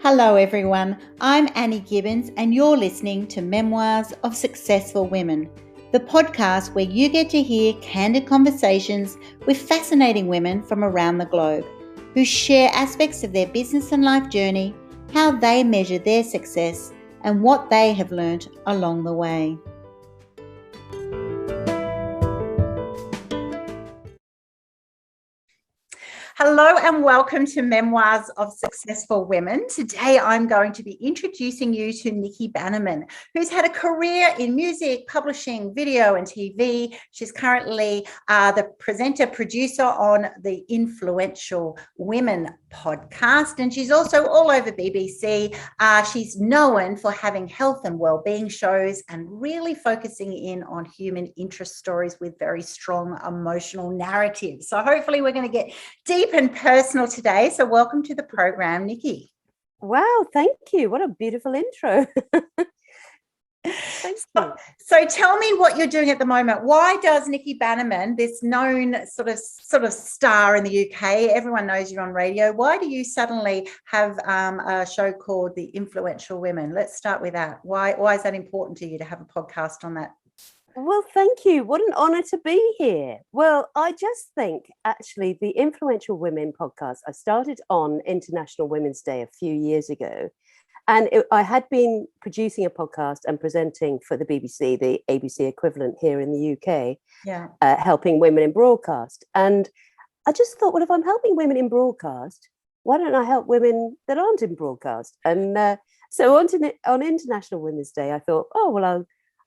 Hello everyone, I'm Annie Gibbins and you're listening to Memoirs of Successful Women, the podcast where you get to hear candid conversations with fascinating women from around the globe who share aspects of their business and life journey, how they measure their success and what they have learnt along the way. Hello and welcome to Memoirs of Successful Women. Today I'm going to be introducing you to Nicki Bannerman, who's had a career in music, publishing, video and TV. She's currently the presenter, producer on the influential Women podcast, and she's also all over BBC. She's known for having health and well-being shows and really focusing in on human interest stories with very strong emotional narratives. So hopefully we're going to get deep and personal today. So welcome to the program, Nicki. Wow, thank you. What a beautiful intro. Thank you. So tell me what you're doing at the moment. Why does Nicki Bannerman, this known sort of star in the UK, everyone knows you're on radio, why do you suddenly have a show called The Influential Women? Let's start with that. Why is that important to you to have a podcast on that? Well, thank you. What an honor to be here. Well, I just think actually the Influential Women podcast, I started on International Women's Day a few years ago. And I had been producing a podcast and presenting for the BBC, the ABC equivalent here in the UK, helping women in broadcast. And I just thought, well, if I'm helping women in broadcast, why don't I help women that aren't in broadcast? And so on International Women's Day, I thought, oh, well,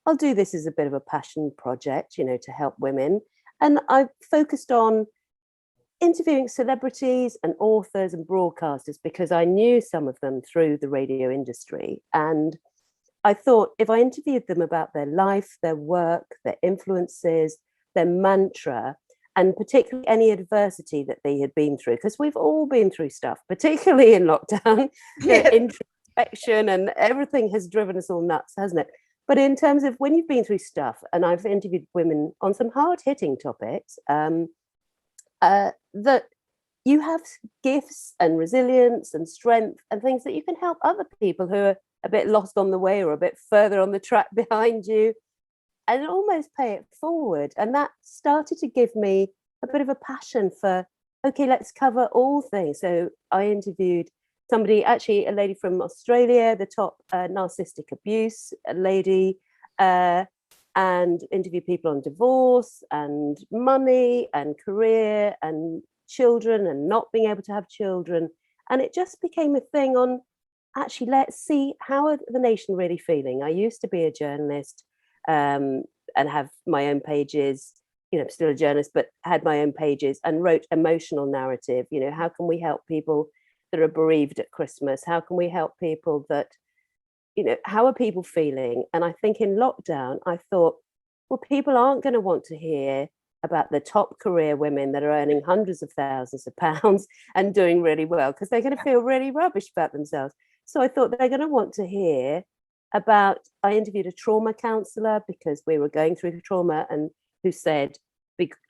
I'll do this as a bit of a passion project, to help women. And I focused on interviewing celebrities and authors and broadcasters because I knew some of them through the radio industry. And I thought if I interviewed them about their life, their work, their influences, their mantra, and particularly any adversity that they had been through, because we've all been through stuff, particularly in lockdown, introspection and everything has driven us all nuts, hasn't it? But in terms of when you've been through stuff, and I've interviewed women on some hard-hitting topics, that you have gifts and resilience and strength and things that you can help other people who are a bit lost on the way or a bit further on the track behind you and almost pay it forward. And that started to give me a bit of a passion for, okay, let's cover all things. So I interviewed somebody, actually a lady from Australia, the top narcissistic abuse lady, and interview people on divorce and money and career and children and not being able to have children. And it just became a thing on, actually, let's see, how are the nation really feeling? I used to be a journalist and have my own pages, still a journalist, but had my own pages and wrote emotional narrative. How can we help people that are bereaved at Christmas? How can we help people that, how are people feeling? And I think in lockdown, I thought, well, people aren't going to want to hear about the top career women that are earning hundreds of thousands of pounds and doing really well, because they're going to feel really rubbish about themselves. So I thought they're going to want to hear about, I interviewed a trauma counsellor because we were going through trauma, and who said,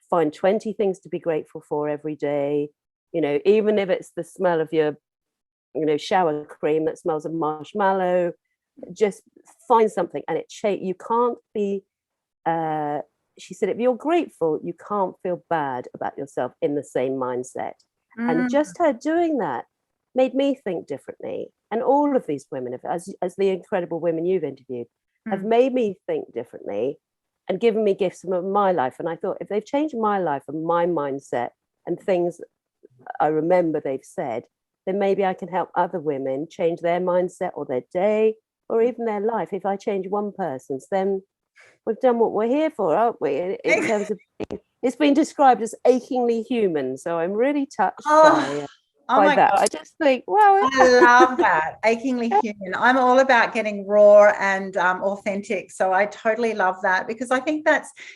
find 20 things to be grateful for every day. Even if it's the smell of your, shower cream that smells of marshmallow, just find something. And you can't be, she said, if you're grateful, you can't feel bad about yourself in the same mindset. And just her doing that made me think differently. And all of these women, as the incredible women you've interviewed, have made me think differently and given me gifts from my life. And I thought, if they've changed my life and my mindset and things I remember they've said, then maybe I can help other women change their mindset or their day or even their life. If I change one person's, then we've done what we're here for, aren't we? In terms of, it's been described as achingly human. So I'm really touched by that. God. I just think, wow. I love that. Achingly human. I'm all about getting raw and authentic. So I totally love that, because I think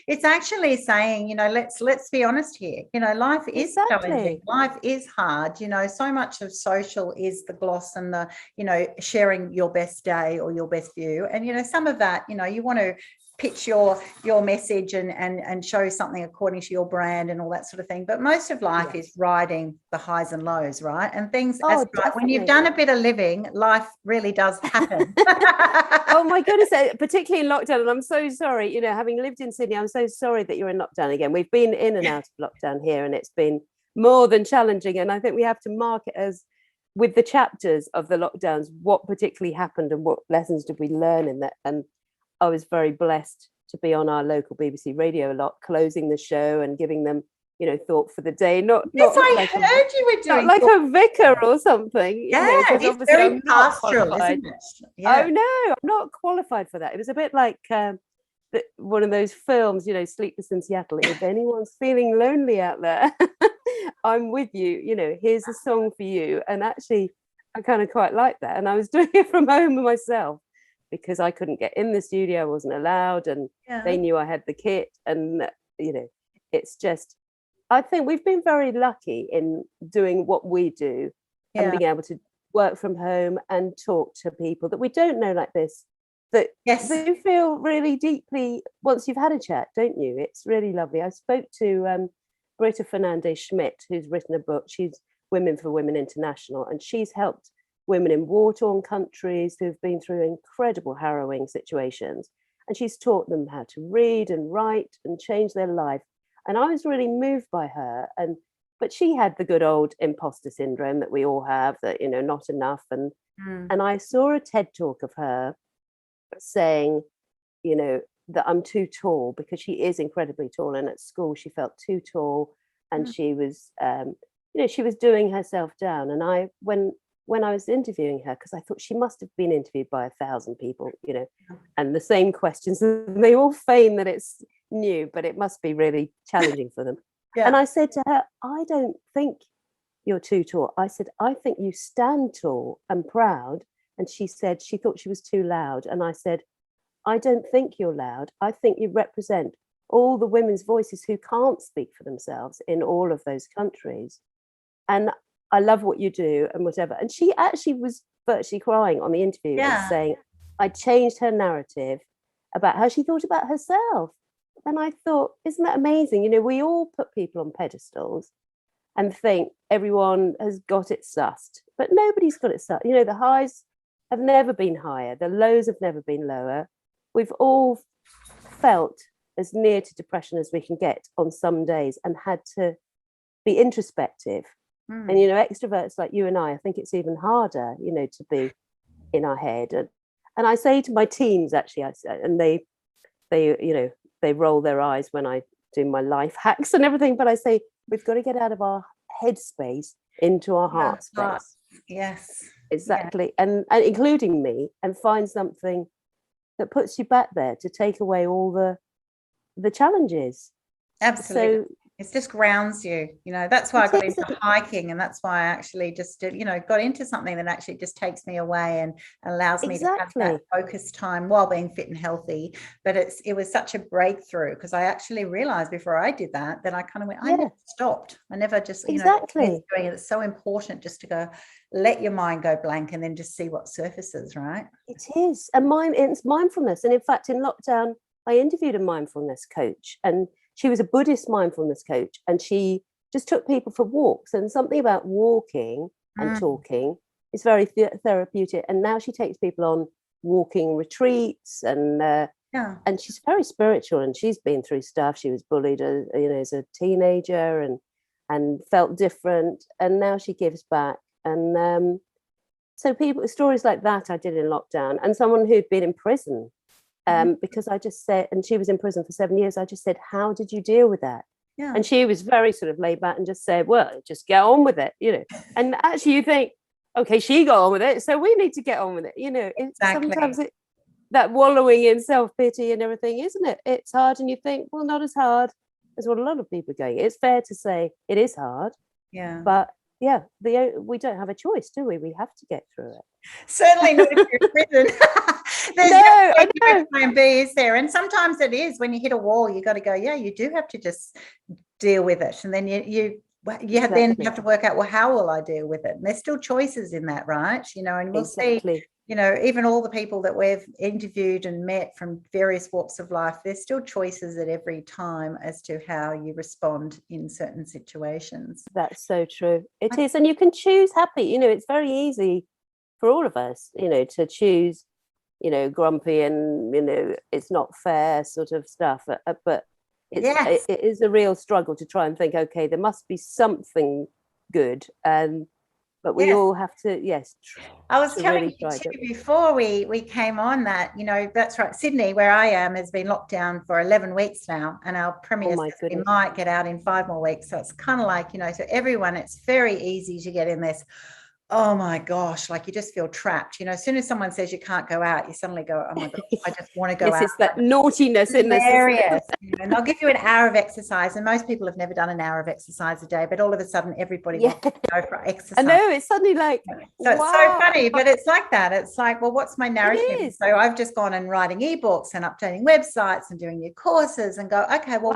it's actually saying, let's be honest here. Life is challenging. Life is hard. So much of social is the gloss and the, sharing your best day or your best view. And, some of that, you want to pitch your message and show something according to your brand and all that sort of thing. But most of life is riding the highs and lows, right? And things when you've done a bit of living, life really does happen. Oh my goodness, particularly in lockdown. And I'm so sorry, you know, having lived in Sydney, I'm so sorry that you're in lockdown again. We've been in and out of lockdown here, and it's been more than challenging. And I think we have to mark it as, with the chapters of the lockdowns, what particularly happened and what lessons did we learn in that. And I was very blessed to be on our local BBC radio a lot, closing the show and giving them, you know, thought for the day. Not I like heard you were doing like a vicar or something. Yeah, you know, it's very pastoral, isn't it? Yeah. Oh no, I'm not qualified for that. It was a bit like one of those films, you know, Sleepless in Seattle. If anyone's feeling lonely out there, I'm with you. You know, here's a song for you. And actually, I kind of quite like that. And I was doing it from home myself because I couldn't get in the studio. I wasn't allowed, and they knew I had the kit. And you know, it's just, I think we've been very lucky in doing what we do and being able to work from home and talk to people that we don't know like this, that you feel really deeply once you've had a chat, don't you? It's really lovely. I spoke to Britta Fernandez-Schmidt, who's written a book. She's Women for Women International, and she's helped women in war-torn countries who've been through incredible harrowing situations. And she's taught them how to read and write and change their life. And I was really moved by her. But she had the good old imposter syndrome that we all have, that, you know, not enough. And I saw a TED talk of her saying, you know, that I'm too tall, because she is incredibly tall. And at school, she felt too tall. And she was, you know, she was doing herself down. And when I was interviewing her, because I thought she must have been interviewed by 1,000 people, you know, and the same questions, and they all feign that it's new, but it must be really challenging for them. And I said to her, I don't think you're too tall. I said, I think you stand tall and proud. And she said she thought she was too loud. And I said, I don't think you're loud. I think you represent all the women's voices who can't speak for themselves in all of those countries. And I love what you do and whatever. And she actually was virtually crying on the interview and saying, I changed her narrative about how she thought about herself. And I thought, isn't that amazing? You know, we all put people on pedestals and think everyone has got it sussed, but nobody's got it sussed. You know, the highs have never been higher. The lows have never been lower. We've all felt as near to depression as we can get on some days and had to be introspective. And, you know, extroverts like you and I think it's even harder, you know, to be in our head. And I say to my teams, actually, and they, you know, they roll their eyes when I do my life hacks and everything, but I say, we've got to get out of our head space into our heart space. Yes. Exactly. And including me, and find something that puts you back there to take away all the challenges. Absolutely. So, it just grounds you, you know. That's why I got into hiking, and that's why I actually just, you know, got into something that actually just takes me away and allows me to have that focused time while being fit and healthy. But it was such a breakthrough, because I actually realized before I did that I kind of went, I never stopped. I never just, you know, doing it. It's so important just to go, let your mind go blank and then just see what surfaces, right? It is. And it's mindfulness. And in fact, in lockdown, I interviewed a mindfulness coach, and she was a Buddhist mindfulness coach, and she just took people for walks. And something about walking and talking is very therapeutic. And now she takes people on walking retreats, and she's very spiritual, and she's been through stuff. She was bullied, you know, as a teenager, and felt different. And now she gives back. And so stories like that I did in lockdown, and someone who'd been in prison. Because I just said, and she was in prison for 7 years, I just said, how did you deal with that? And she was very sort of laid back and just said, well, just get on with it, you know. And actually you think, okay, she got on with it, so we need to get on with it, you know. Sometimes that wallowing in self-pity and everything, isn't it? It's hard, and you think, well, not as hard as what a lot of people are going. It's fair to say it is hard, but we don't have a choice, do we? We have to get through it. Certainly not if you're in prison. There's no plan B, is there? And sometimes it is. When you hit a wall, you got to go, you do have to just deal with it. And then you then have to work out, well, how will I deal with it? And there's still choices in that, right? You know, and we'll see, you know, even all the people that we've interviewed and met from various walks of life, there's still choices at every time as to how you respond in certain situations. That's so true. It is. And you can choose happy. You know, it's very easy for all of us, you know, to choose, you know, grumpy and, you know, it's not fair sort of stuff. But Yes. it is a real struggle to try and think, okay, there must be something good. But we Yes. all have to, yes. I was to telling really you try too before we came on that, you know, that's right. Sydney, where I am, has been locked down for 11 weeks now. And our premier my says we goodness. might get out in 5 more weeks. So it's kind of like, you know, to everyone, it's very easy to get in this, oh my gosh, like you just feel trapped. You know, as soon as someone says you can't go out, you suddenly go, oh my gosh, I just want to go yes, out. it's that naughtiness in this. Hilarious. You know, and they'll give you an hour of exercise, and most people have never done an hour of exercise a day, but all of a sudden everybody wants to go for exercise. I know, it's suddenly like, so it's so funny, but it's like that. It's like, well, what's my narrative? So I've just gone and writing ebooks and updating websites and doing new courses and go, okay, well,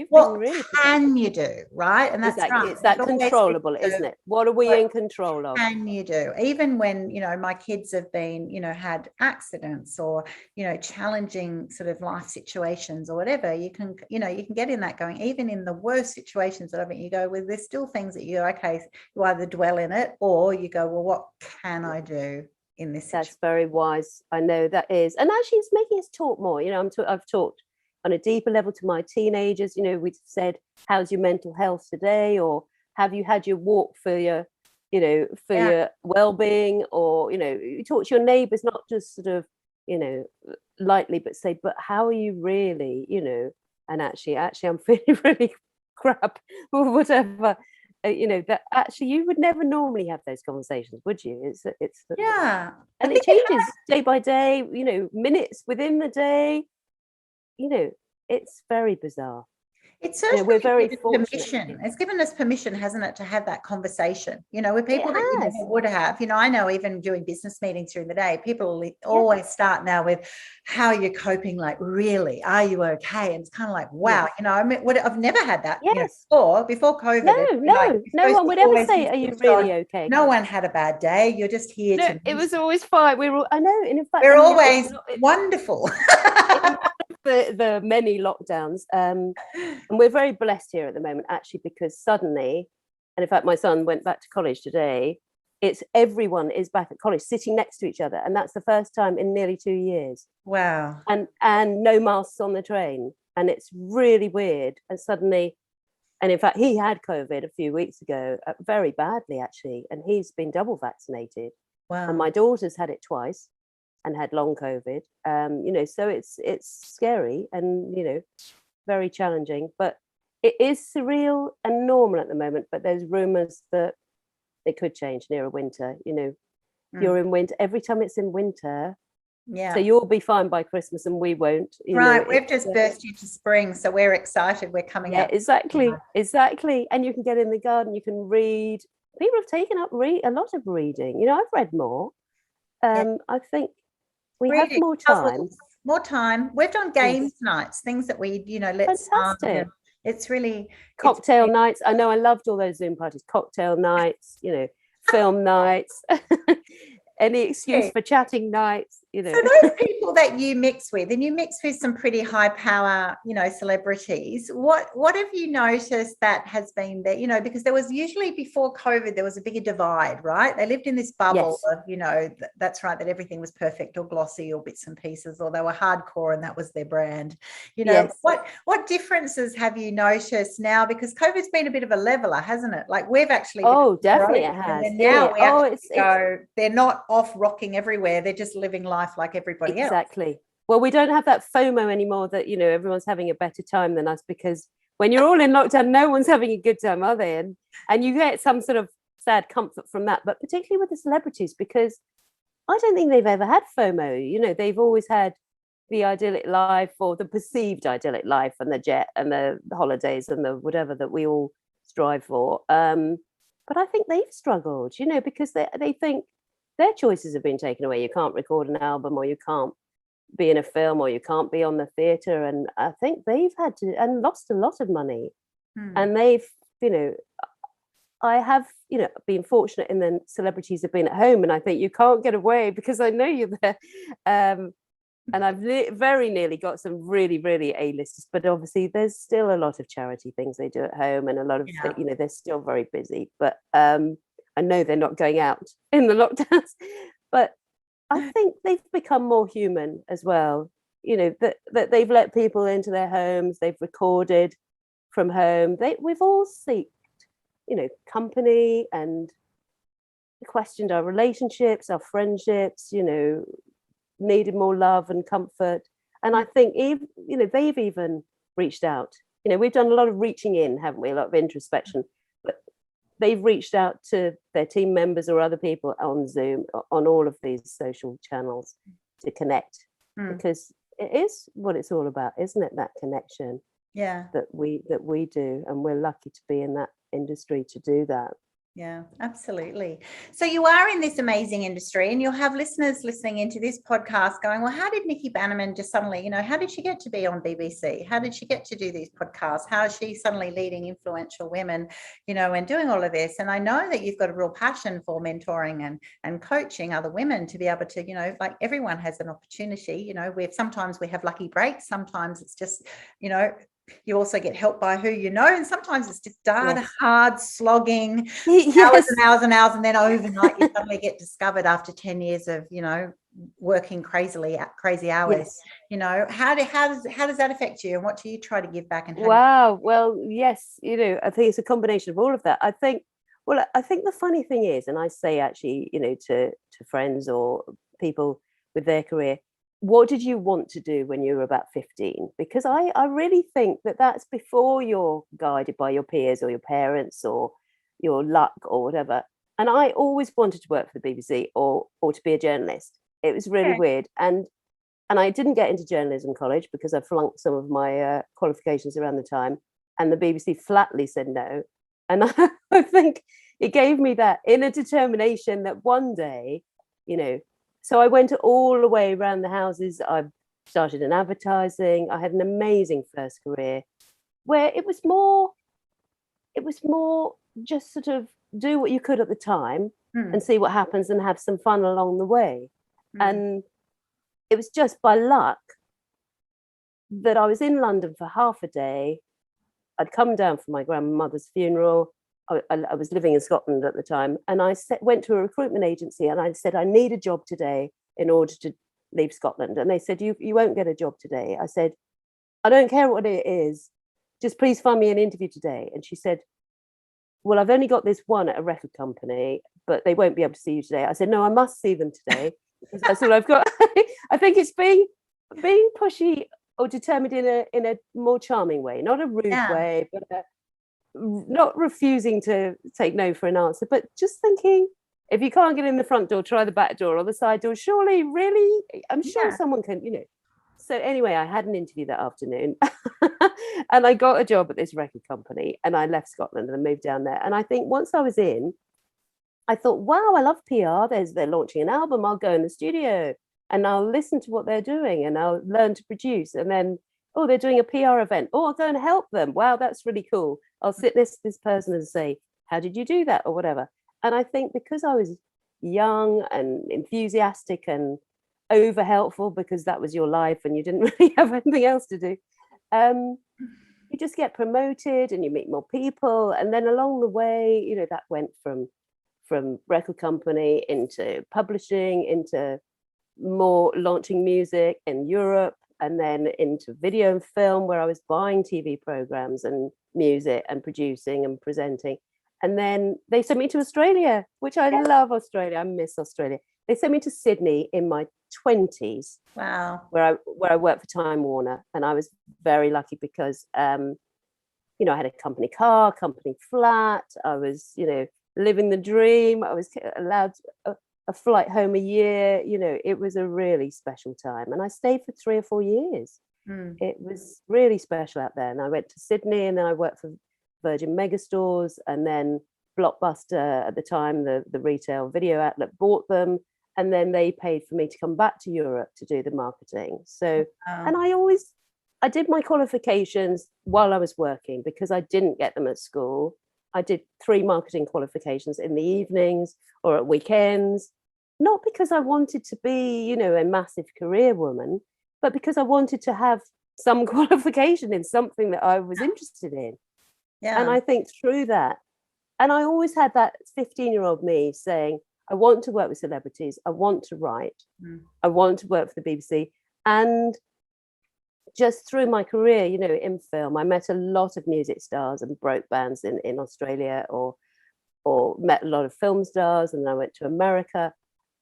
what really can you do, right? And that's exactly. right. It's that controllable, isn't it? What are we in control of? Can you do? Even when, you know, my kids have been, you know, had accidents or, you know, challenging sort of life situations or whatever, you can, you know, you can get in that going, even in the worst situations that I think you go with, there's still things that you go, okay, you either dwell in it or you go, well, what can I do in this situation? That's very wise. I know that is. And actually it's making us talk more. You know, I've talked on a deeper level to my teenagers. You know, we've said, how's your mental health today? Or have you had your walk for your, you know, for your well-being? Or, you know, you talk to your neighbors, not just sort of, you know, lightly, but say, but how are you really, you know? And actually I'm feeling really crap or whatever. You know, that actually you would never normally have those conversations, would you? It's and it changes day by day, you know, minutes within the day. You know, it's very bizarre. It's certainly we're very permission. It's given us permission, hasn't it, to have that conversation, you know, with people that you never would have. You know, I know even doing business meetings during the day, people always start now with how you're coping, like, really, are you okay? And it's kind of like, wow, you know, I mean, I've never had that you know, before COVID. No one would ever say, are you really okay? No one had a bad day. You're just here to it was always fine. We were all, I know, and in fact we're always wonderful. the many lockdowns, and we're very blessed here at the moment, actually, because suddenly, and in fact my son went back to college today, it's everyone is back at college sitting next to each other, and that's the first time in nearly 2 years. Wow. And no masks on the train, and it's really weird. And suddenly, and in fact he had COVID a few weeks ago, very badly actually, and he's been double vaccinated. Wow. And my daughter's had it twice and had long COVID, you know, so it's scary and, you know, very challenging, but it is surreal and normal at the moment. But there's rumors that it could change near a winter, you know. You're in winter, every time it's in winter, so you'll be fine by Christmas and we won't, you know. We've just burst into spring, so we're excited. We're coming up. Exactly. And you can get in the garden, you can read. People have taken up a lot of reading, you know. I've read more. I think we have more time. We've done games nights, things that we, you know, fantastic. It's really cocktail nights. I know, I loved all those Zoom parties. Cocktail nights, you know, film nights, any excuse for chatting nights, you know. So those people that you mix with, and you mix with some pretty high power, you know, celebrities, what have you noticed that has been there, you know, because there was usually before COVID, there was a bigger divide, right? They lived in this bubble of, you know, that's right, that everything was perfect or glossy or bits and pieces, or they were hardcore and that was their brand. You know, what differences have you noticed now? Because COVID's been a bit of a leveler, hasn't it? Like we've actually definitely it has. And now they're not off rocking everywhere, they're just living life like everybody else. Exactly. Well, we don't have that FOMO anymore that, you know, everyone's having a better time than us, because when you're all in lockdown, no one's having a good time, are they? And you get some sort of sad comfort from that, but particularly with the celebrities, because I don't think they've ever had FOMO. You know, they've always had the idyllic life, or the perceived idyllic life, and the jet and the holidays and the whatever that we all strive for. But I think they've struggled, you know, because they think their choices have been taken away. You can't record an album, or you can't be in a film, or you can't be on the theatre. And I think they've had to, and lost a lot of money. And they've, you know, I have, been fortunate in the celebrities have been at home, and I think you can't get away because I know you're there. And I've very nearly got some really, really A-listers, but obviously there's still a lot of charity things they do at home, and a lot of, they're still very busy. But I know they're not going out in the lockdowns. But I think they've become more human as well. That they've let people into their homes, they've recorded from home. We've all seeked, company, and questioned our relationships, our friendships, needed more love and comfort. And I think they've even reached out. We've done a lot of reaching in, haven't we? A lot of introspection, but they've reached out to their team members or other people on Zoom, on all of these social channels, to connect, because it is what it's all about, isn't it? That connection that we do, and we're lucky to be in that industry to do that. Yeah, absolutely. So you are in this amazing industry, and you'll have listeners listening into this podcast going, well, how did Nicki Bannerman just suddenly, how did she get to be on BBC? How did she get to do these podcasts? How is she suddenly leading influential women, and doing all of this? And I know that you've got a real passion for mentoring and coaching other women to be able to, like everyone has an opportunity, sometimes we have lucky breaks. Sometimes it's just, you also get help by who and sometimes it's just hard slogging hours and hours and hours, and then overnight you suddenly get discovered after 10 years of working crazy hours. How does that affect you, and what do you try to give back? And well, yes, I think it's a combination of all of that. I think the funny thing is, and I say actually, to friends or people with their career, what did you want to do when you were about 15? Because I really think that that's before you're guided by your peers or your parents or your luck or whatever. And I always wanted to work for the BBC or to be a journalist. It was really weird. And I didn't get into journalism college because I flunked some of my qualifications around the time. And the BBC flatly said no. And I think it gave me that inner determination that one day, so I went all the way around the houses. I started in advertising. I had an amazing first career where it was more just sort of do what you could at the time and see what happens and have some fun along the way. And it was just by luck that I was in London for half a day. I'd come down for my grandmother's funeral. I was living in Scotland at the time, and I went to a recruitment agency and I said, I need a job today in order to leave Scotland. And they said, you won't get a job today. I said, I don't care what it is, just please find me an interview today. And she said, well, I've only got this one at a record company, but they won't be able to see you today. I said, no, I must see them today because that's all I've got. I think it's being pushy or determined in a more charming way, not a rude way, but not refusing to take no for an answer, but just thinking, if you can't get in the front door, try the back door or the side door. Surely, really, I'm sure someone can, So anyway, I had an interview that afternoon and I got a job at this record company, and I left Scotland and I moved down there. And I think once I was in, I thought, wow, I love PR. They're launching an album. I'll go in the studio and I'll listen to what they're doing and I'll learn to produce. And then, oh, they're doing a PR event. Oh, I'll go and help them. Wow, that's really cool. I'll sit this person and say, how did you do that or whatever? And I think because I was young and enthusiastic and over helpful, because that was your life and you didn't really have anything else to do, you just get promoted and you meet more people. And then along the way, that went from record company into publishing, into more launching music in Europe, and then into video and film, where I was buying TV programs and music and producing and presenting. And then they sent me to Australia, which I love Australia. I miss Australia. They sent me to Sydney in my 20s. Wow. Where I worked for Time Warner. And I was very lucky because, I had a company car, company flat. I was, living the dream. I was allowed a flight home a year. It was a really special time. And I stayed for 3 or 4 years. It was really special out there. And I went to Sydney, and then I worked for Virgin Megastores, and then Blockbuster at the time, the retail video outlet, bought them. And then they paid for me to come back to Europe to do the marketing. So, and I did my qualifications while I was working because I didn't get them at school. I did 3 marketing qualifications in the evenings or at weekends, not because I wanted to be, you know, a massive career woman, but because I wanted to have some qualification in something that I was interested in. And I think through that, and I always had that 15-year-old me saying, I want to work with celebrities, I want to write, I want to work for the BBC. And just through my career, you know, in film, I met a lot of music stars and broke bands in Australia, or met a lot of film stars, and I went to America.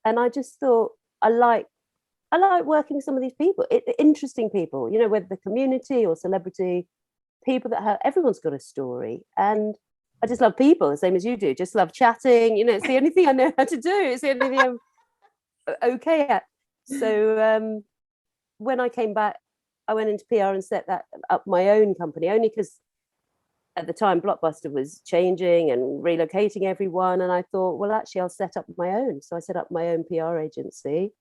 And I just thought, I like working with some of these people, interesting people, you know, whether the community or celebrity, people that have, everyone's got a story. And I just love people, the same as you do, just love chatting, you know, it's the only thing I know how to do. It's the only thing I'm okay at. So when I came back, I went into PR and set that up my own company, only because at the time Blockbuster was changing and relocating everyone. And I thought, well, actually, I'll set up my own. So I set up my own PR agency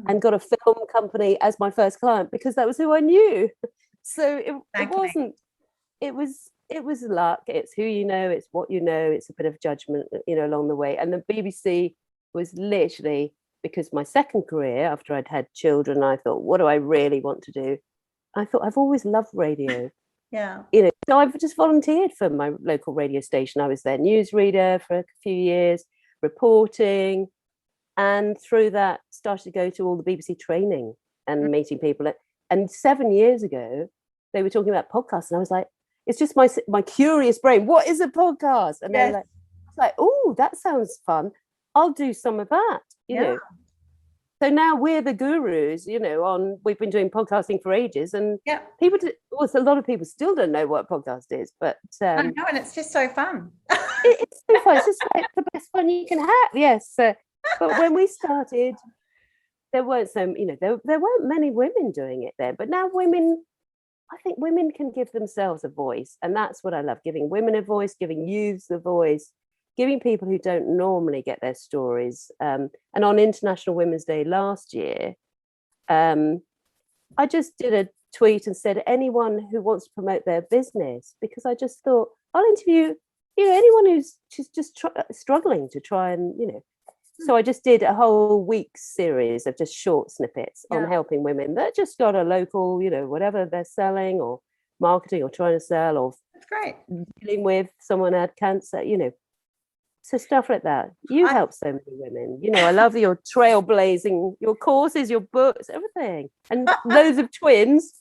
and got a film company as my first client because that was who I knew. So it wasn't, it was luck. It's who you know, it's what you know, it's a bit of judgment, you know, along the way. And the BBC was literally, because my second career, after I'd had children, I thought, what do I really want to do? I thought, I've always loved radio. Yeah. You know, so I've just volunteered for my local radio station. I was their newsreader for a few years, reporting. And through that, started to go to all the BBC training and meeting people. And 7 years ago, they were talking about podcasts. And I was like, it's just my curious brain. What is a podcast? And they're like, oh, that sounds fun. I'll do some of that, you know. So now we're the gurus, you know, we've been doing podcasting for ages, and people, a lot of people still don't know what a podcast is, but I know, and it's just so fun. It's so fun. It's just like the best fun you can have. Yes. But when we started, there weren't there weren't many women doing it then, but now I think women can give themselves a voice, and that's what I love, giving women a voice, giving youths a voice, giving people who don't normally get their stories. And on International Women's Day last year, I just did a tweet and said, anyone who wants to promote their business, because I just thought, I'll interview, you know, anyone who's just struggling to try and, you know. So I just did a whole week's series of just short snippets on helping women that just got a local, you know, whatever they're selling or marketing or trying to sell, or that's great, dealing with someone had cancer, you know. So stuff like that. You help so many women. You know, I love your trailblazing, your courses, your books, everything. And loads of twins.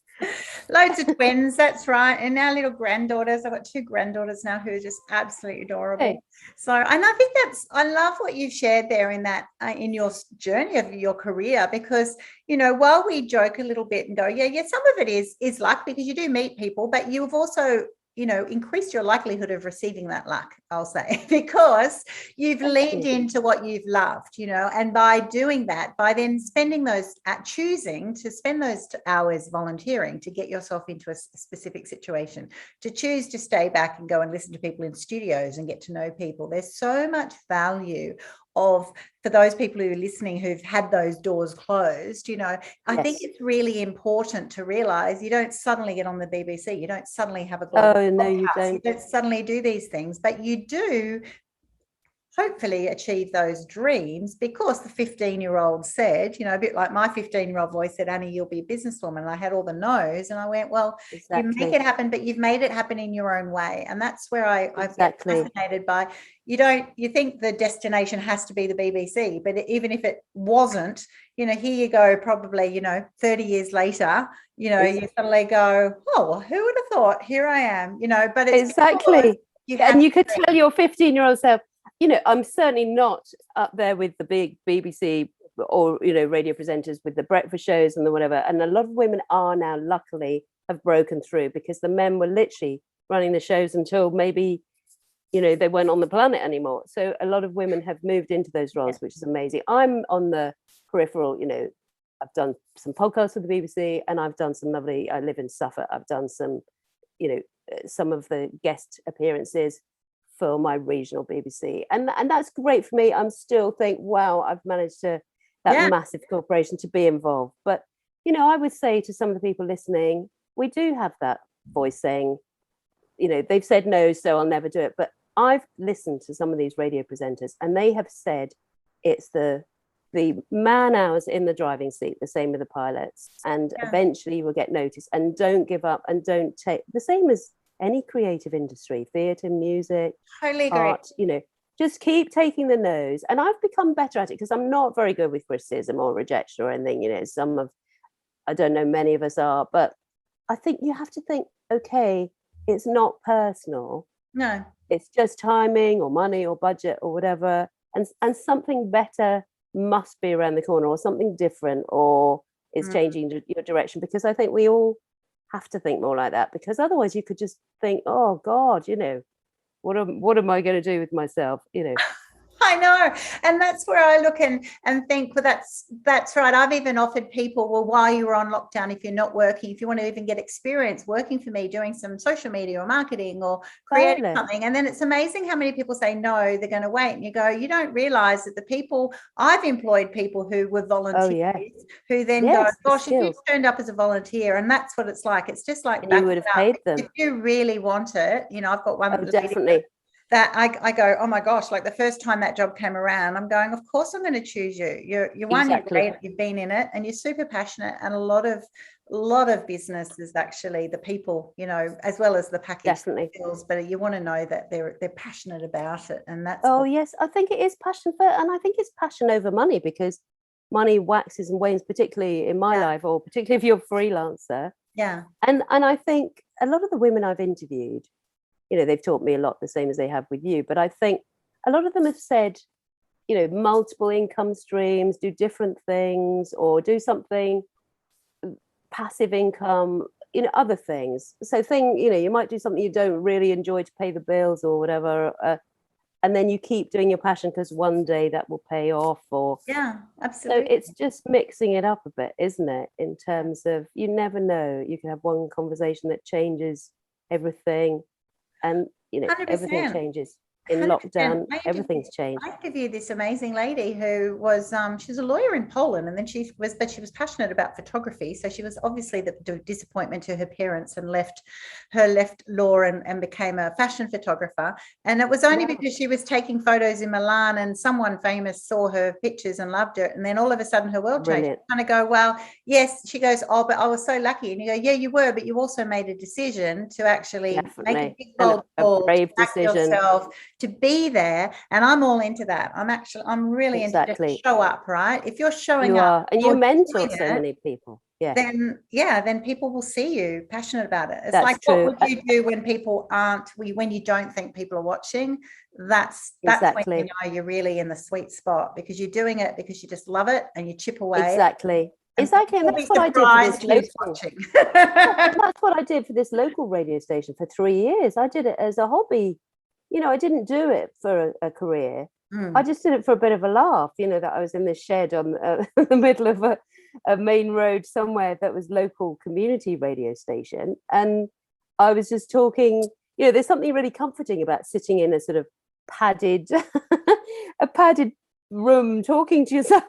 Loads of twins, that's right. And our little granddaughters, I've got 2 granddaughters now who are just absolutely adorable. Hey. So, and I think I love what you've shared there in that, in your journey of your career, because, you know, while we joke a little bit and go, some of it is luck, because you do meet people, but you've also, you know, increased your likelihood of receiving that luck, I'll say, because you've leaned into what you've loved, you know, and by doing that, by then choosing to spend those hours volunteering to get yourself into a specific situation, to choose to stay back and go and listen to people in studios and get to know people. There's so much value for those people who are listening who've had those doors closed, you know. I think it's really important to realize you don't suddenly get on the BBC, you don't suddenly have a global podcast, you don't suddenly do these things, but you do hopefully achieve those dreams, because the 15-year-old said, you know, a bit like my 15-year-old voice said, Annie, you'll be a businesswoman. And I had all the no's, and I went, well, you make it happen, but you've made it happen in your own way. And that's where I've been fascinated by. You think the destination has to be the BBC, but even if it wasn't, you know, here you go, probably, you know, 30 years later, you know, you suddenly go, oh, well, who would have thought? Here I am, you know, but it's and you could tell your 15-year-old self, you know, I'm certainly not up there with the big BBC or, you know, radio presenters with the breakfast shows and the whatever. And a lot of women are now, luckily, have broken through, because the men were literally running the shows until maybe, you know, they weren't on the planet anymore. So a lot of women have moved into those roles, which is amazing. I'm on the peripheral, you know, I've done some podcasts with the BBC, and I've done some lovely, I live in Suffolk, I've done some, you know, some of the guest appearances for my regional BBC, and that's great for me. I'm still think, wow, I've managed that massive corporation to be involved. But, you know, I would say to some of the people listening, we do have that voice saying, you know, they've said no, so I'll never do it. But I've listened to some of these radio presenters, and they have said it's the man hours in the driving seat, the same with the pilots, and eventually you will get noticed. And don't give up, and don't take the same as any creative industry, theatre, music, Totally agree. art, just keep taking the no's. And I've become better at it because I'm not very good with criticism or rejection or anything. I don't know, many of us are, but I think you have to think, okay, it's not personal. No. It's just timing or money or budget or whatever. And something better must be around the corner, or something different, or it's changing your direction. Because I think we all have to think more like that, because otherwise you could just think, oh God, what am I going to do with myself? I know. And that's where I look and think, well, that's right. I've even offered people, well, while you're on lockdown, if you're not working, if you want to even get experience working for me, doing some social media or marketing or creating something. And then it's amazing how many people say, no, they're going to wait. And you go, you don't realize that the people, I've employed people who were volunteers, who then go, gosh, if you turned up as a volunteer, and that's what it's like. It's just like, you would have paid them. If you really want it, I've got one. Definitely. That I go, oh my gosh, like the first time that job came around, I'm going, of course I'm going to choose you. You're one, you've been in it, and you're super passionate. And a lot of business is actually the people, as well as the package skills, but you want to know that they're passionate about it. And that's yes, I think it is passion and I think it's passion over money, because money waxes and wanes, particularly in my life, or particularly if you're a freelancer. Yeah. And I think a lot of the women I've interviewed, they've taught me a lot, the same as they have with you. But I think a lot of them have said, multiple income streams, do different things, or do something, passive income, other things. So you might do something you don't really enjoy to pay the bills or whatever. And then you keep doing your passion because one day that will pay off. Absolutely. So it's just mixing it up a bit, isn't it? In terms of, you never know, you can have one conversation that changes everything. And 100%. Everything changes in 100%. Lockdown. Everything's changed. I interviewed this amazing lady who was she's a lawyer in Poland, and then she was passionate about photography. So she was obviously the disappointment to her parents and left law and became a fashion photographer. And it was only because she was taking photos in Milan, and someone famous saw her pictures and loved it, and then all of a sudden her world changed. Kind of go, well, yes. She goes, oh, but I was so lucky. And you go, yeah, you were, but you also made a decision to actually make a big bold call, brave decision yourself to be there. And I'm all into that. I'm really into to show up, right? If you're showing up and you mentor so many people, then people will see you passionate about it. It's like, what would you do when people when you don't think people are watching? That's when you know you're really in the sweet spot, because you're doing it because you just love it and you chip away. Exactly. And that's what I did for this local. That's what I did for this local radio station for 3 years. I did it as a hobby. I didn't do it for a career. I just did it for a bit of a laugh, that I was in this shed on the middle of a main road somewhere that was local community radio station. And I was just talking, there's something really comforting about sitting in a sort of padded room talking to yourself,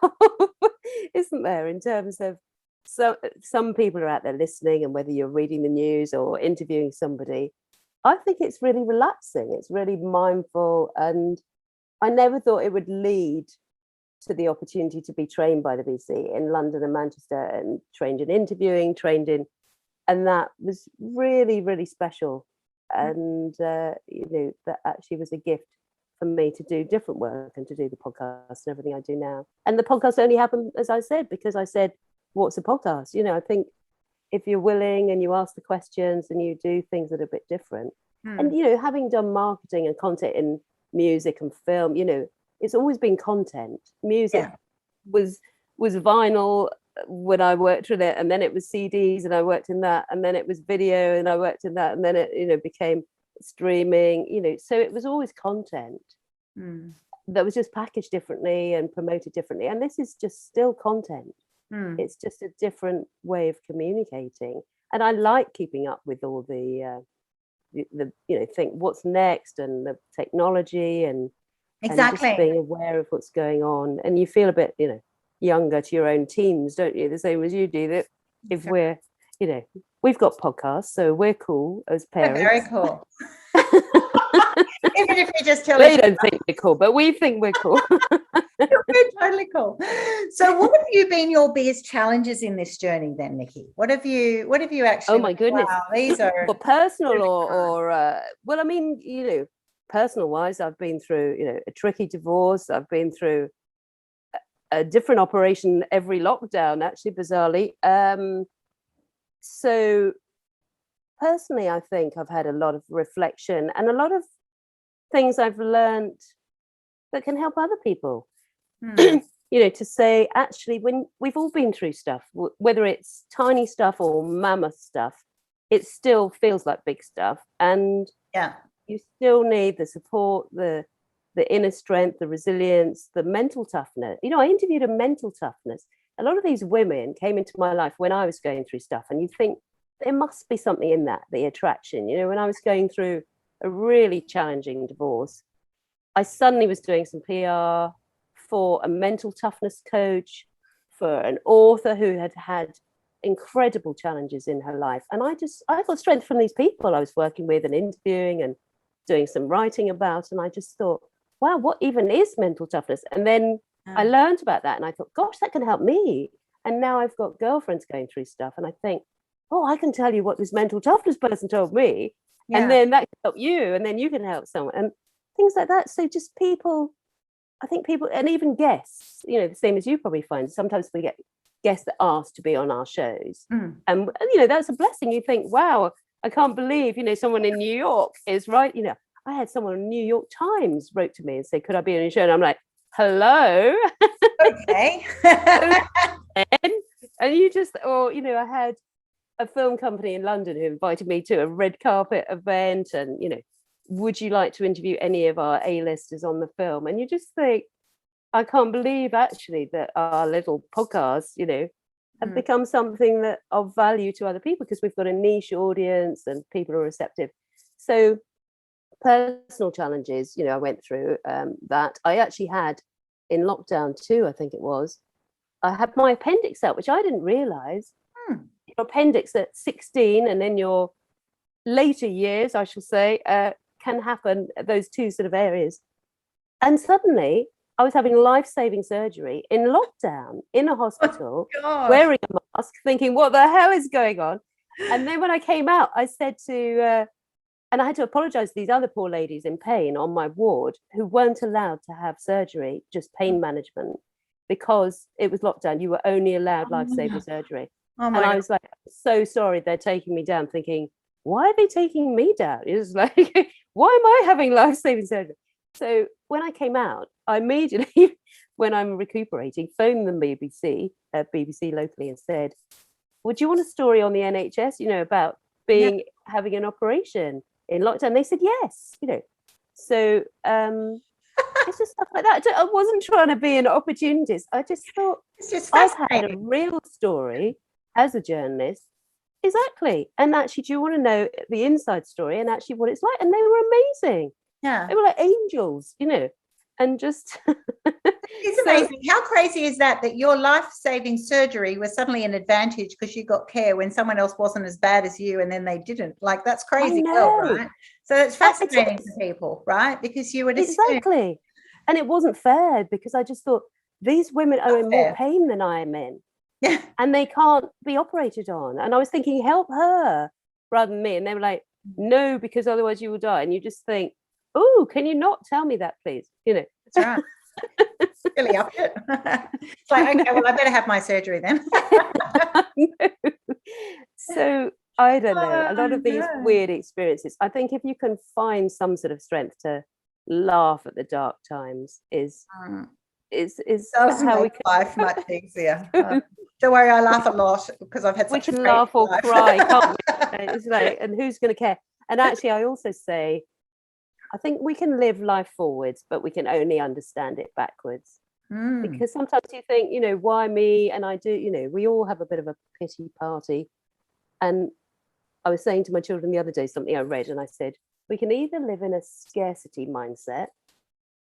isn't there? In terms of, some people are out there listening, and whether you're reading the news or interviewing somebody, I think it's really relaxing. It's really mindful. And I never thought it would lead to the opportunity to be trained by the BBC in London and Manchester, and trained in interviewing, and that was really, really special. And, that actually was a gift for me to do different work and to do the podcast and everything I do now. And the podcast only happened, as I said, because I said, what's a podcast? I think if you're willing and you ask the questions and you do things that are a bit different, and, having done marketing and content in music and film, it's always been content. Music was vinyl when I worked with it, and then it was CDs and I worked in that, and then it was video and I worked in that, and then it became streaming, so it was always content that was just packaged differently and promoted differently. And this is just still content. It's just a different way of communicating. And I like keeping up with all the think what's next, and the technology, and just being aware of what's going on. And you feel a bit younger to your own teams, don't you? The same as you do, that if we're we've got podcasts, so we're cool as parents. We're very cool. Even if we just tell They don't think we're cool, but we think we're cool. we're totally cool. So what have you been your biggest challenges in this journey then, Nicki? What have you actually, oh my goodness, wow, these are well, personal or well, I mean, personal wise, I've been through, a tricky divorce. I've been through a different operation every lockdown, actually, bizarrely. So personally, I think I've had a lot of reflection and a lot of things I've learned that can help other people. To say, actually, when we've all been through stuff, whether it's tiny stuff or mammoth stuff, it still feels like big stuff. And you still need the support, the inner strength, the resilience, the mental toughness. I interviewed a mental toughness. A lot of these women came into my life when I was going through stuff, and you think there must be something in that, the attraction. When I was going through a really challenging divorce, I suddenly was doing some PR for a mental toughness coach, for an author who had had incredible challenges in her life. And I got strength from these people I was working with and interviewing and doing some writing about. And I just thought, wow, what even is mental toughness? And then I learned about that and I thought, gosh, that can help me. And now I've got girlfriends going through stuff. And I think, oh, I can tell you what this mental toughness person told me. And then that can help you. And then you can help someone and things like that. So just people, I think people, and even guests, the same as you probably find, sometimes we get guests that ask to be on our shows. And, that's a blessing. You think, wow, I can't believe, someone in New York is right. I had someone in New York Times wrote to me and said, could I be on your show? And I'm like, hello. Okay. and you just, I had a film company in London who invited me to a red carpet event and, would you like to interview any of our A-listers on the film? And you just think, I can't believe actually that our little podcast, have become something that of value to other people because we've got a niche audience and people are receptive. So personal challenges, I went through that. I actually had in lockdown too, I think it was, I had my appendix out, which I didn't realize. Your appendix at 16 and in your later years, I shall say, can happen, those two sort of areas. And suddenly I was having life-saving surgery in lockdown in a hospital, wearing a mask, thinking, what the hell is going on? And then when I came out, I said to, and I had to apologize to these other poor ladies in pain on my ward who weren't allowed to have surgery, just pain management, because it was lockdown. You were only allowed life-saving surgery. And I was like, so sorry, they're taking me down, thinking, why are they taking me down? It was like, why am I having life-saving surgery? So when I came out, I immediately, when I'm recuperating, phoned the BBC locally and said, would you want a story on the NHS, about having an operation in lockdown? They said, yes, So it's just stuff like that. I wasn't trying to be an opportunist. I just thought, it's just I've had a real story as a journalist. Exactly. And actually, do you want to know the inside story and actually what it's like? And they were amazing. Yeah. They were like angels, and just it's amazing. How crazy is that your life-saving surgery was suddenly an advantage because you got care when someone else wasn't as bad as you and then they didn't. Like, that's crazy, right? So it's fascinating for people, right? Because you would exactly. And it wasn't fair because I just thought these women are in more pain than I am in. Yeah. And they can't be operated on. And I was thinking, help her rather than me. And they were like, no, because otherwise you will die. And you just think, oh, can you not tell me that, please? That's right. Really up it. It's like, okay, well, I better have my surgery then. So I don't know. A lot of these weird experiences, I think if you can find some sort of strength to laugh at the dark times is how we can life much easier. Don't worry, I laugh a lot because I've had such we can laugh or cry, can't we? It's like, and who's going to care? And actually, I also say, I think we can live life forwards, but we can only understand it backwards. Because sometimes you think, why me? And I do, we all have a bit of a pity party. And I was saying to my children the other day something I read, and I said, we can either live in a scarcity mindset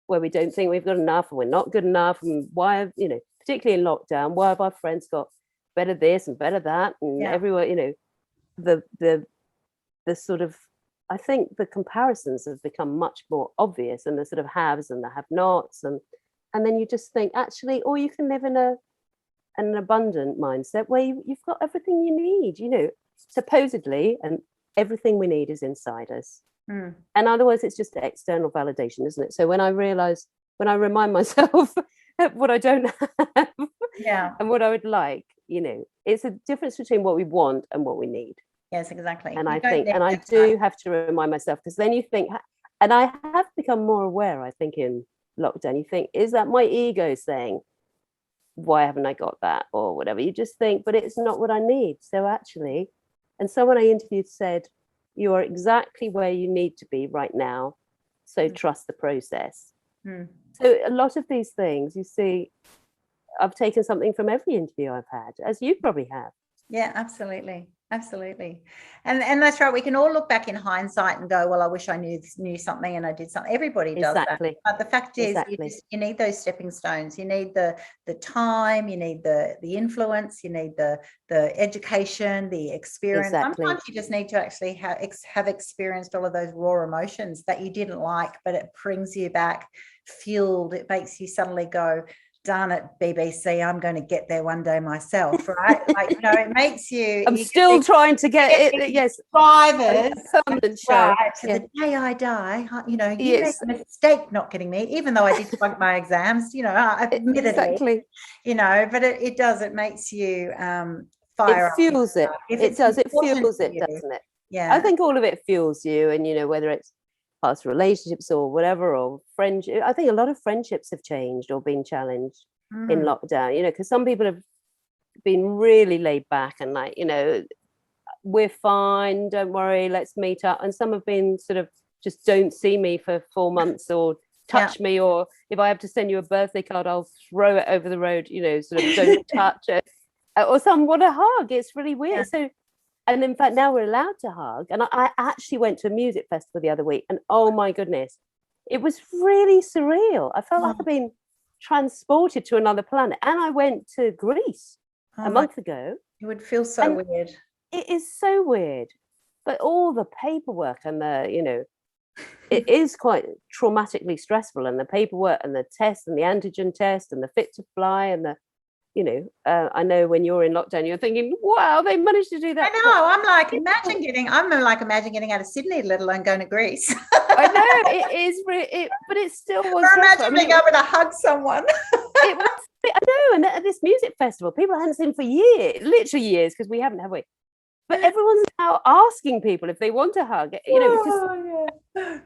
where we don't think we've got enough and we're not good enough, and why, particularly in lockdown, why have our friends got better this and better that, and everywhere, the sort of I think the comparisons have become much more obvious, and the sort of haves and the have-nots, and then you just think, actually, or you can live in an abundant mindset where you've got everything you need, you know, supposedly, and everything we need is inside us. And otherwise it's just external validation, isn't it? So when I remind myself what I don't have, and what I would like, you know, it's a difference between what we want and what we need. Yes, exactly. And I think, and I do have to remind myself, because then you think, and I have become more aware, I think, in lockdown, you think, is that my ego saying, why haven't I got that, or whatever? You just think, but it's not what I need. So actually, and someone I interviewed said, you are exactly where you need to be right now. So trust the process. So a lot of these things, you see, I've taken something from every interview I've had, as you probably have. Yeah, absolutely. Absolutely. And that's right. We can all look back in hindsight and go, well, I wish I knew something and I did something. Everybody does that. But the fact is, you need those stepping stones. You need the time, you need the influence, you need the education, the experience. Sometimes you just need to actually have experienced all of those raw emotions that you didn't like, but it brings you back fueled. It makes you suddenly go, darn it, BBC, I'm going to get there one day myself, right? Like, you know, it makes you. I'm still trying to get it. Yes, drivers, right? To the day I die. You know, you made a mistake not getting me, even though I did flunk my exams. You know, admittedly, you know, but it does. It makes you fire. It fuels it. It does. It fuels it, doesn't it? Yeah. I think all of it fuels you, and you know, whether it's past relationships or whatever, or friendship. I think a lot of friendships have changed or been challenged in lockdown, you know, because some people have been really laid back and like, you know, we're fine, don't worry, let's meet up. And some have been sort of just don't see me for 4 months or touch me, or if I have to send you a birthday card, I'll throw it over the road, you know, sort of don't touch it. Or some want a hug. It's really weird. So, and in fact, now we're allowed to hug. And I actually went to a music festival the other week, and oh my goodness, it was really surreal. I felt like I've been transported to another planet. And I went to Greece a month ago. It would feel so weird. It is so weird. But all the paperwork and the, you know, it is quite traumatically stressful. And the paperwork and the test and the antigen test and the fit to fly and the, you know, I know when you're in lockdown, you're thinking, wow, they managed to do that. I know. I'm like, imagine getting out of Sydney, let alone going to Greece. I know it is, but it still was. Or imagine being able to hug someone. I know, and at this music festival, people hadn't seen for years, literally years, because we haven't, have we? But everyone's now asking people if they want to hug. You know, because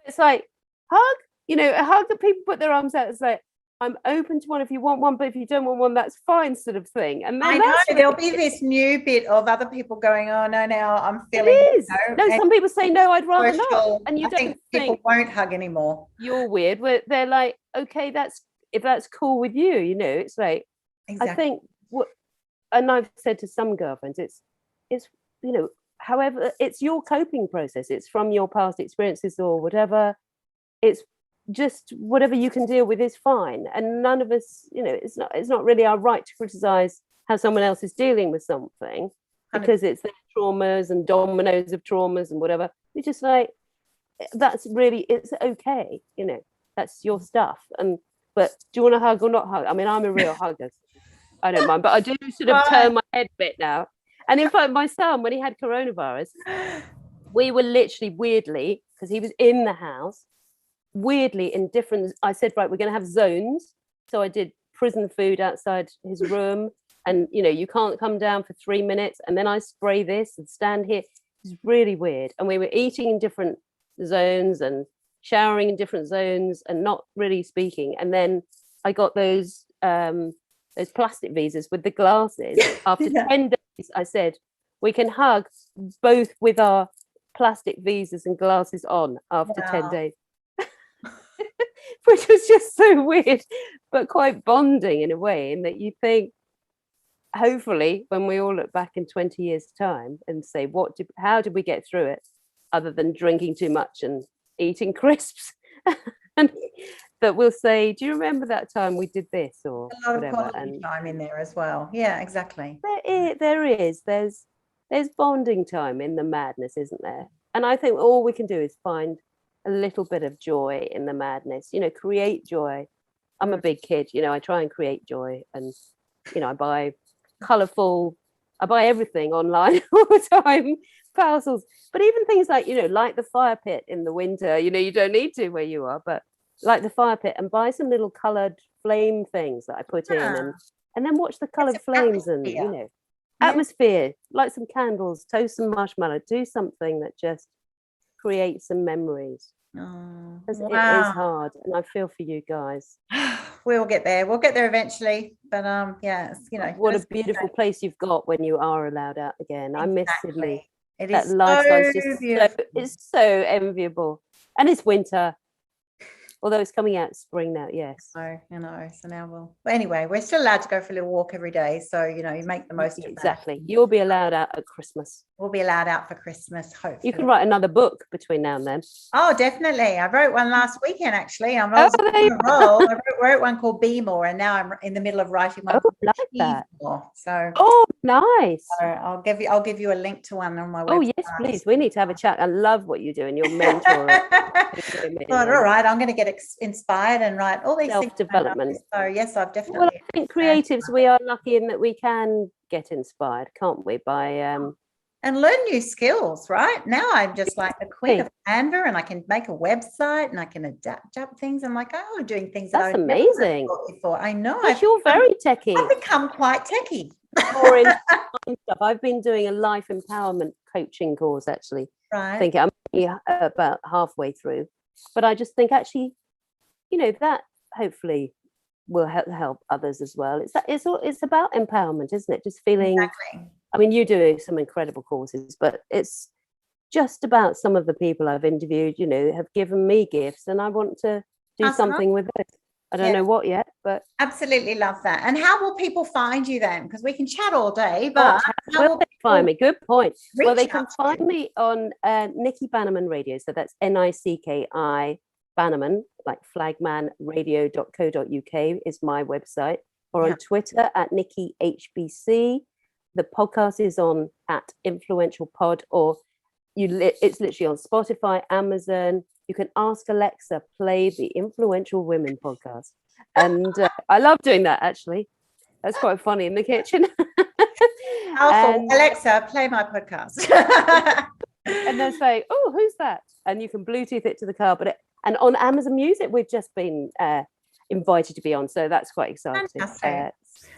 it's like hug. You know, a hug that people put their arms out. It's like, I'm open to one if you want one, but if you don't want one, that's fine, sort of thing. And then I know there'll be this new bit of other people going, oh no, now I'm feeling. It is. No, some people say no, I'd rather not. And you don't think people won't hug anymore. You're weird. They're like, okay, if that's cool with you, you know. It's like, I think and I've said to some girlfriends, it's you know, however, it's your coping process. It's from your past experiences or whatever. It's just whatever you can deal with is fine, and none of us, you know, it's not really our right to criticize how someone else is dealing with something, because it's their traumas and dominoes of traumas and whatever. It's just like, that's really, it's okay, you know, that's your stuff. But do you want to hug or not hug? I mean, I'm a real hugger. I don't mind, but I do sort of turn my head a bit now. And in fact, my son, when he had coronavirus, we were literally, weirdly, because he was in the house, weirdly in different, I said, right, we're going to have zones. So I did prison food outside his room, and you know, you can't come down for 3 minutes, and then I spray this and stand here. It's really weird. And we were eating in different zones and showering in different zones and not really speaking. And then I got those plastic visas with the glasses. After 10 days, I said, we can hug both with our plastic visas and glasses on after 10 days. Which was just so weird, but quite bonding in a way, in that you think, hopefully, when we all look back in 20 years' time and say, how did we get through it, other than drinking too much and eating crisps? And that we'll say, do you remember that time we did this, or a lot whatever? Of quality time in there as well. Yeah, exactly. There is. There's bonding time in the madness, isn't there? And I think all we can do is find a little bit of joy in the madness, create joy. I'm a big kid, I try and create joy, and, I buy everything online all the time, parcels, but even things like, like the fire pit in the winter, you don't need to where you are, but like the fire pit, and buy some little colored flame things that I put in, and then watch the colored flames and, atmosphere, light some candles, toast some marshmallow, do something that just creates some memories. Because it is hard, and I feel for you guys. We'll get there eventually, but what a beautiful place you've got when you are allowed out again. I miss Sydney. It that is lifestyle's so just beautiful. It's so enviable, and it's winter, although it's coming out spring now. Yes. So now anyway, we're still allowed to go for a little walk every day, so you make the most of that. Exactly. You'll be allowed out at Christmas. We'll be allowed out for Christmas, hopefully. You can write another book between now and then. Oh, definitely. I wrote one last weekend, actually. I wrote one called Be More, and now I'm in the middle of writing one called like that. More. So nice. So I'll give you a link to one on my website. Oh yes, please. We need to have a chat. I love what you do, and your mentor. All right, I'm going to get inspired and write all these self-development. So yes, I've definitely. Well, I think creatives, we are lucky in that we can get inspired, can't we? By and learn new skills, right? Now I'm just like the queen of Canva, and I can make a website, and I can adapt things. I'm like, doing things that's amazing. Before. I know. You're very techie. I've become quite techie. More in stuff. I've been doing a life empowerment coaching course, actually. Right. I think I'm about halfway through, but I just think actually, that hopefully will help others as well. It's about empowerment, isn't it? Just feeling. Exactly. I mean, you do some incredible courses, but it's just about some of the people I've interviewed, have given me gifts, and I want to do something with it. I don't know what yet, but absolutely love that. And how will people find you then? Because we can chat all day, but how will they find me? Good point. Well, they can find me on Nicki Bannerman Radio. So that's NICKI Bannerman, like flagmanradio.co.uk is my website, or on Twitter at Nicki HBC. The podcast is on at Influential Pod, or it's literally on Spotify, Amazon. You can ask Alexa, play the Influential Women podcast. And I love doing that, actually. That's quite funny in the kitchen. Alexa, play my podcast. And then say, oh, who's that? And you can Bluetooth it to the car. And on Amazon Music, we've just been invited to be on. So that's quite exciting.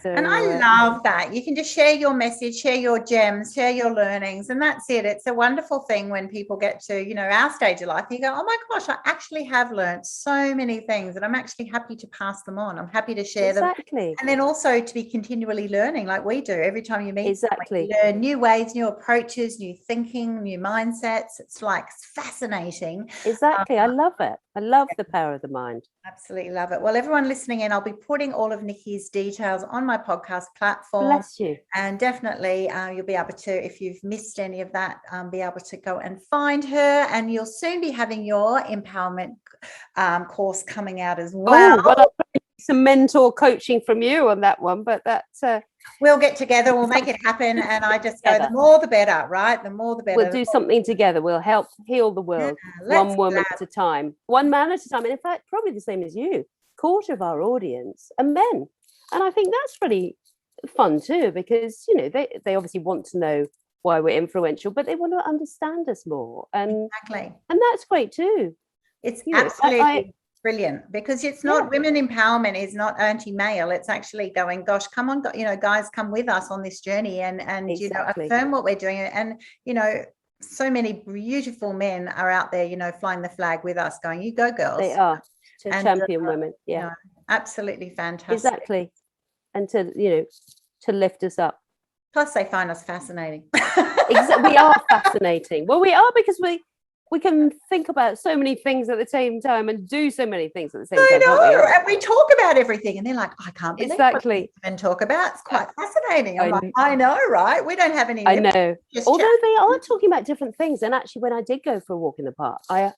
And I love that. You can just share your message, share your gems, share your learnings, and that's it. It's a wonderful thing when people get to, our stage of life. You go, oh my gosh, I actually have learned so many things, and I'm actually happy to pass them on. I'm happy to share them. And then also to be continually learning like we do. Every time you meet someone, you learn new ways, new approaches, new thinking, new mindsets. It's like fascinating. Exactly. I love it. I love the power of the mind. Absolutely love it. Well, everyone listening in, I'll be putting all of Nicki's details on my podcast platform. Bless you. And definitely you'll be able to, if you've missed any of that, be able to go and find her. And you'll soon be having your empowerment course coming out as well. I'll some mentor coaching from you on that one, but that's we'll get together, we'll make it happen. And I just go, the more the better, right? The more the better. We'll do something together. We'll help heal the world, one woman at a time, one man at a time. And in fact, probably the same as you, quarter of our audience are men. And I think that's really fun too, because, they obviously want to know why we're influential, but they want to understand us more. And that's great too. It's absolutely brilliant, because it's not women empowerment is not anti-male. It's actually going, gosh, come on, guys, come with us on this journey and affirm what we're doing. And so many beautiful men are out there, flying the flag with us, going, you go, girls. They are to champion women. Yeah, absolutely fantastic. Exactly. And to lift us up. Plus they find us fascinating. We are fascinating. Well, we are, because we can think about so many things at the same time and do so many things at the same time. I know, and we talk about everything, and they're like, I can't believe what we can talk about. It's quite fascinating. I'm like, I know, right? We don't have any. I know. Although they are talking about different things. And actually, when I did go for a walk in the park, I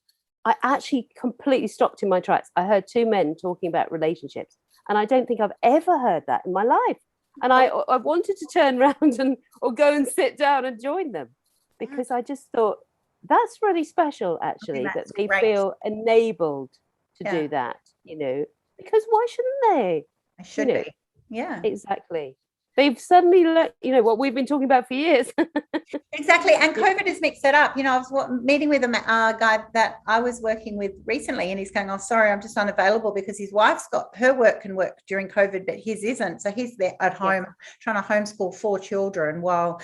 actually completely stopped in my tracks. I heard two men talking about relationships, and I don't think I've ever heard that in my life. And I wanted to turn around or go and sit down and join them, because I just thought, that's really special, actually, that they great. feel enabled to Yeah. do that, because why shouldn't they? I should be. Yeah. Exactly. They've suddenly learned, what we've been talking about for years. Exactly. And COVID has mixed it up. I was meeting with a guy that I was working with recently, and he's going, oh, sorry, I'm just unavailable because his wife's got her work can work during COVID, but his isn't. So he's there at home trying to homeschool 4 children while,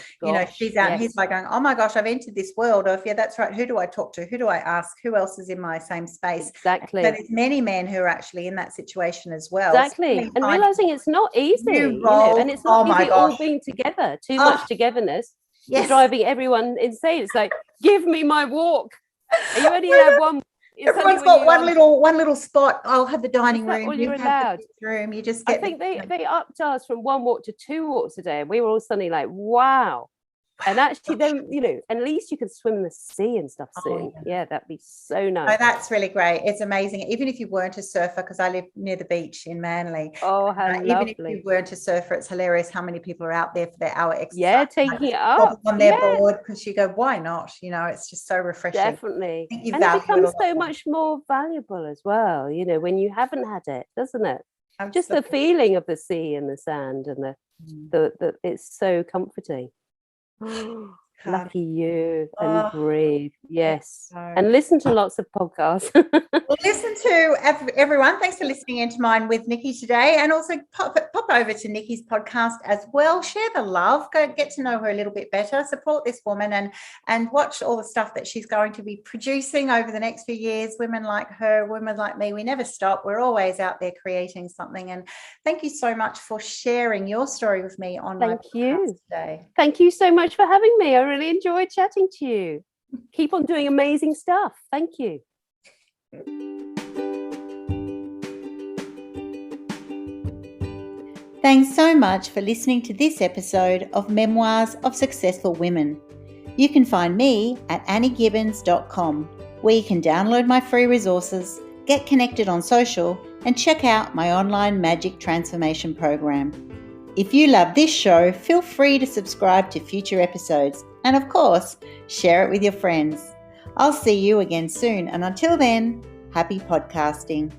she's out. And he's like going, oh my gosh, I've entered this world of, that's right. Who do I talk to? Who do I ask? Who else is in my same space? Exactly. So there's many men who are actually in that situation as well. Exactly. And realizing it's not easy, and it's not easy all being together. Too much togetherness is driving everyone insane. It's like, give me my walk. You only have one. Everyone's got one little spot. I'll have the dining room. All you're allowed. The room. You just get. I think they upped ours from 1 walk to 2 walks a day, and we were all suddenly like, wow. And actually, then at least you can swim in the sea and stuff soon. Yeah, that'd be so nice. Oh, that's really great. It's amazing. Even if you weren't a surfer, because I live near the beach in Manly. Oh, how lovely! Even if you weren't a surfer, it's hilarious how many people are out there for their hour exercise. Yeah, taking it up on their board, because you go, why not? It's just so refreshing. Definitely, and it becomes so much more valuable as well. When you haven't had it, doesn't it? Absolutely. Just the feeling of the sea and the sand and the it's so comforting. Lucky you. And breathe. Yes. And listen to lots of podcasts. Well, listen to everyone. Thanks for listening into mine with Nicki today, and also pop over to Nicki's podcast as well. Share the love. Go get to know her a little bit better. Support this woman and watch all the stuff that she's going to be producing over the next few years. Women like her, women like me, we never stop. We're always out there creating something. And thank you so much for sharing your story with me on my podcast today. Thank you so much for having me. I really enjoyed chatting to you. Keep on doing amazing stuff. Thank you. Thanks so much for listening to this episode of Memoirs of Successful Women. You can find me at anniegibbins.com, where you can download my free resources, get connected on social, and check out my online magic transformation program. If you love this show, feel free to subscribe to future episodes and, of course, share it with your friends. I'll see you again soon, and until then, happy podcasting.